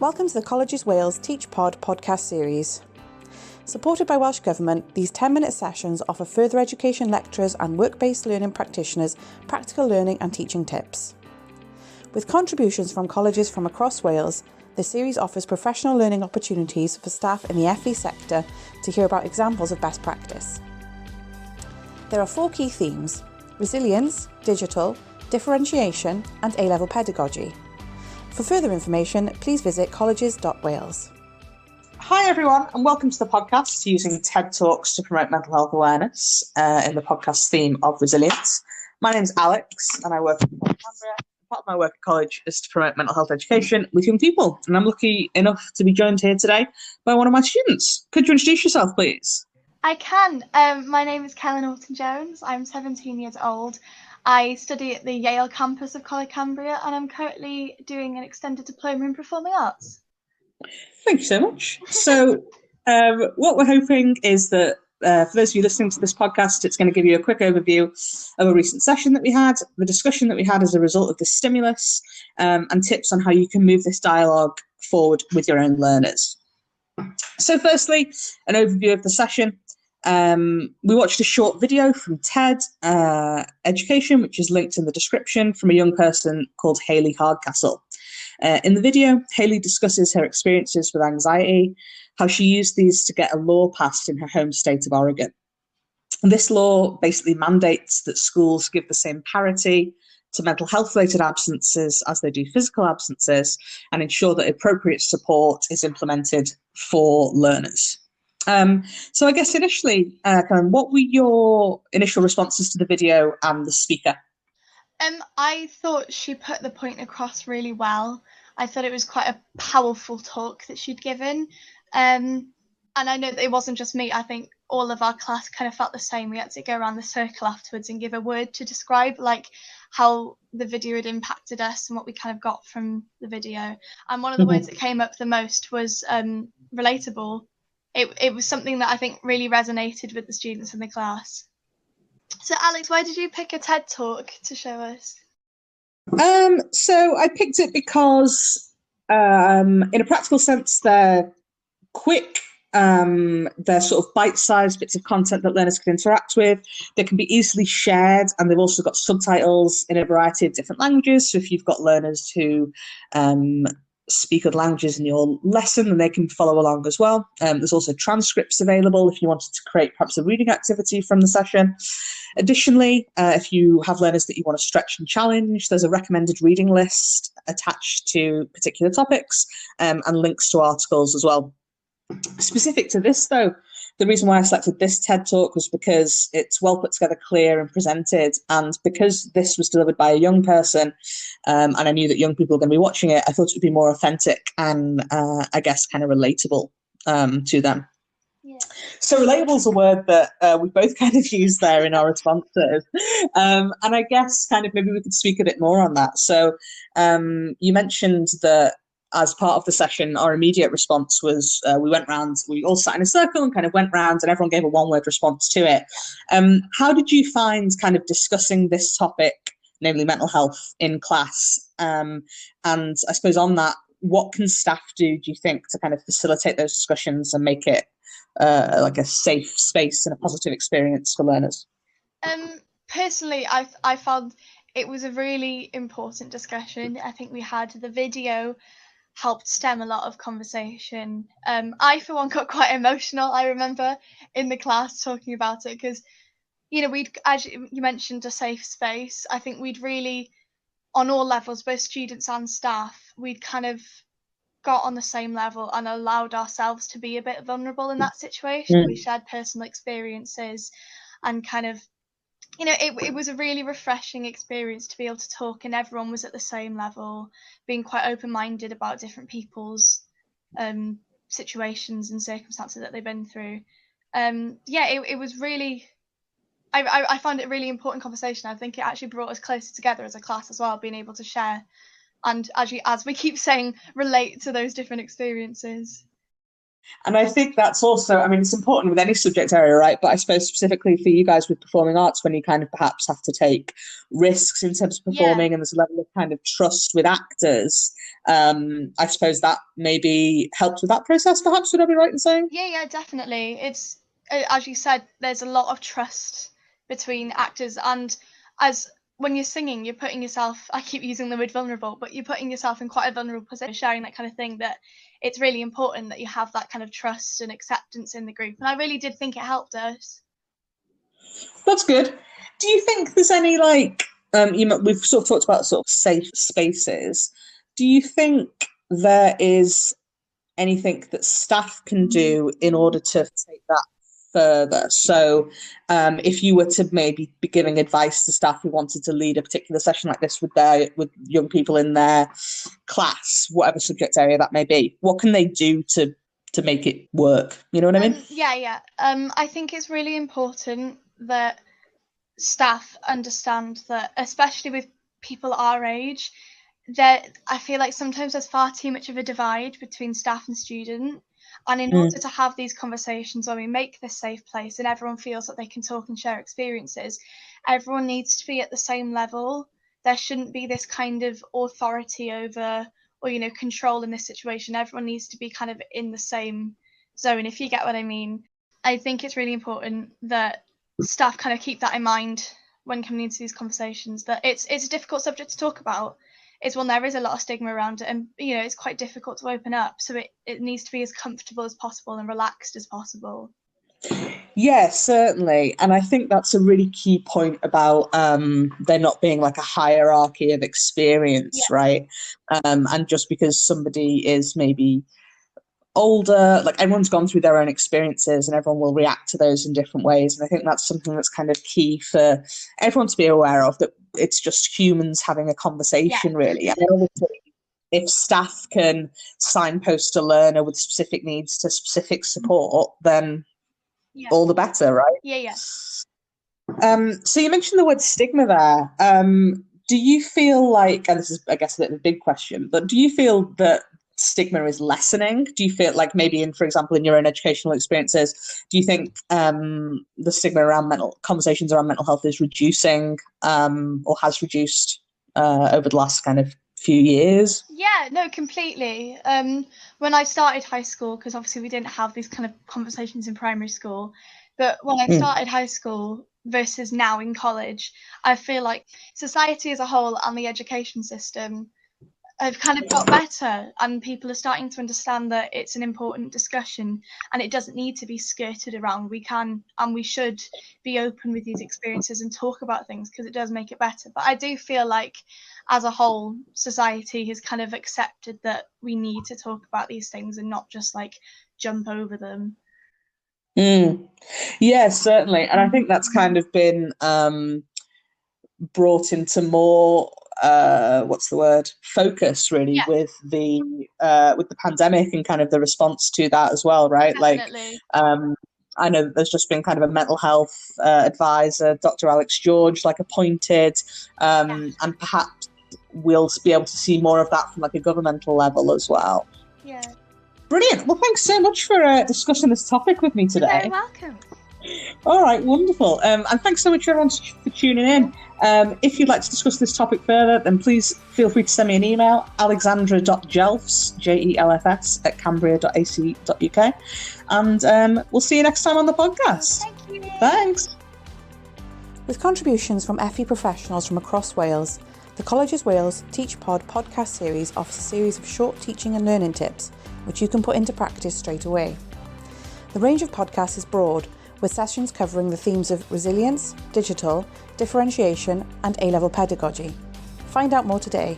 Welcome to the Colleges Wales Teach Pod podcast series. Supported by Welsh Government, these 10-minute sessions offer further education lecturers and work-based learning practitioners practical learning and teaching tips. With contributions from colleges from across Wales, the series offers professional learning opportunities for staff in the FE sector to hear about examples of best practice. There are 4 key themes: resilience, digital, differentiation and A-level pedagogy. For further information, please visit colleges.wales. Hi everyone, and welcome to the podcast using TED Talks to promote mental health awareness in the podcast theme of resilience. My name's Alex and I work at College Cambria. Part of my work at college is to promote mental health education with young people, and I'm lucky enough to be joined here today by one of my students. Could you introduce yourself, please? I can. My name is Kellen Orton-Jones. I'm 17 years old. I study at the Yale campus of College Cambria and I'm currently doing an extended diploma in performing arts. Thank you so much. So what we're hoping is that for those of you listening to this podcast, it's going to give you a quick overview of a recent session that we had, the discussion that we had as a result of this stimulus, and tips on how you can move this dialogue forward with your own learners. So firstly, an overview of the session. We watched a short video from TED Education, which is linked in the description, from a young person called Hayley Hardcastle. In the video, Hayley discusses her experiences with anxiety, how she used these to get a law passed in her home state of Oregon. And this law basically mandates that schools give the same parity to mental health-related absences as they do physical absences, and ensure that appropriate support is implemented for learners. So I guess initially, Karen, what were your initial responses to the video and the speaker? I thought she put the point across really well. I thought it was quite a powerful talk that she'd given. And I know that it wasn't just me. I think all of our class kind of felt the same. We had to go around the circle afterwards and give a word to describe like how the video had impacted us and what we kind of got from the video. And one of the words that came up the most was relatable. It was something that I think really resonated with the students in the class. So Alex, why did you pick a TED Talk to show us? So I picked it because in a practical sense, they're quick, they're sort of bite-sized bits of content that learners can interact with. They can be easily shared, and they've also got subtitles in a variety of different languages. So if you've got learners who speak other languages in your lesson, and they can follow along as well. There's also transcripts available if you wanted to create perhaps a reading activity from the session. Additionally, if you have learners that you want to stretch and challenge, there's a recommended reading list attached to particular topics, and links to articles as well. Specific to this though, the reason why I selected this TED Talk was because it's well put together, clear and presented, and because this was delivered by a young person, and I knew that young people were going to be watching it, I thought it would be more authentic and I guess kind of relatable to them. Yeah. So relatable is a word that we both kind of used there in our responses, and I guess kind of maybe we could speak a bit more on that. So you mentioned that as part of the session, our immediate response was we all sat in a circle and kind of went round and everyone gave a one-word response to it. How did you find kind of discussing this topic, namely mental health, in class? And I suppose on that, what can staff do you think, to kind of facilitate those discussions and make it like a safe space and a positive experience for learners? Personally, I found it was a really important discussion. I think we had the video helped stem a lot of conversation. I, for one, got quite emotional. I remember in the class talking about it because, you know, as you mentioned, a safe space. I think we'd really, on all levels, both students and staff, we'd kind of got on the same level and allowed ourselves to be a bit vulnerable in that situation. We shared personal experiences and kind of, you know, it was a really refreshing experience to be able to talk, and everyone was at the same level, being quite open-minded about different people's situations and circumstances that they've been through. It was really, I found it a really important conversation. I think it actually brought us closer together as a class as well, being able to share and, as we keep saying, relate to those different experiences. And I think that's also, I mean, it's important with any subject area, right? But I suppose specifically for you guys with performing arts, when you kind of perhaps have to take risks in terms of performing and there's a level of kind of trust with actors, I suppose that maybe helped with that process, perhaps, would I be right in saying? Yeah, definitely. It's, as you said, there's a lot of trust between actors, and as when you're singing, you're putting yourself, I keep using the word vulnerable, but you're putting yourself in quite a vulnerable position, sharing that kind of thing, that it's really important that you have that kind of trust and acceptance in the group. And I really did think it helped us. That's good. Do you think there's any, like, we've sort of talked about sort of safe spaces. Do you think there is anything that staff can do in order to take that further? So if you were to maybe be giving advice to staff who wanted to lead a particular session like this with young people in their class, whatever subject area that may be, what can they do to make it work? You know what I mean? Yeah. I think it's really important that staff understand that, especially with people our age, that I feel like sometimes there's far too much of a divide between staff and student. And in order to have these conversations where we make this safe place and everyone feels that they can talk and share experiences, everyone needs to be at the same level. There shouldn't be this kind of authority over, or, you know, control in this situation. Everyone needs to be kind of in the same zone, if you get what I mean. I think it's really important that staff kind of keep that in mind when coming into these conversations, that it's a difficult subject to talk about. It's one there is a lot of stigma around it, and, you know, it's quite difficult to open up, so it needs to be as comfortable as possible and relaxed as possible. Yeah, certainly. And I think that's a really key point about there not being like a hierarchy of experience, right? And just because somebody is maybe older, like, everyone's gone through their own experiences and everyone will react to those in different ways. And I think that's something that's kind of key for everyone to be aware of, that it's just humans having a conversation, really. And obviously, if staff can signpost a learner with specific needs to specific support, then all the better, right? Yeah. So you mentioned the word stigma there. Do you feel like, and this is, I guess, a bit of a big question, but do you feel that stigma is lessening? Do you feel like maybe for example, in your own educational experiences, do you think the stigma around conversations around mental health is reducing, or has reduced over the last kind of few years? Yeah, no, completely. When I started high school, because obviously we didn't have these kind of conversations in primary school, but when I started high school versus now in college, I feel like society as a whole and the education system have kind of got better, and people are starting to understand that it's an important discussion and it doesn't need to be skirted around. We can and we should be open with these experiences and talk about things, because it does make it better. But I do feel like as a whole, society has kind of accepted that we need to talk about these things and not just like jump over them. Yeah, certainly. And I think that's kind of been brought into more focus, really, with the pandemic and kind of the response to that as well, right? Definitely. Like I know there's just been kind of a mental health advisor, Dr. Alex George, like, appointed, and perhaps we'll be able to see more of that from like a governmental level as well. Yeah. Brilliant. Well, thanks so much for discussing this topic with me today. You're very welcome. All right, wonderful. And thanks so much, everyone, for tuning in. If you'd like to discuss this topic further, then please feel free to send me an email, alexandra.jelfs, Jelfs, @cambria.ac.uk. And we'll see you next time on the podcast. Thank you. Thanks. With contributions from FE professionals from across Wales, the Colleges Wales Teach Pod podcast series offers a series of short teaching and learning tips, which you can put into practice straight away. The range of podcasts is broad, with sessions covering the themes of resilience, digital, differentiation, and A-level pedagogy. Find out more today.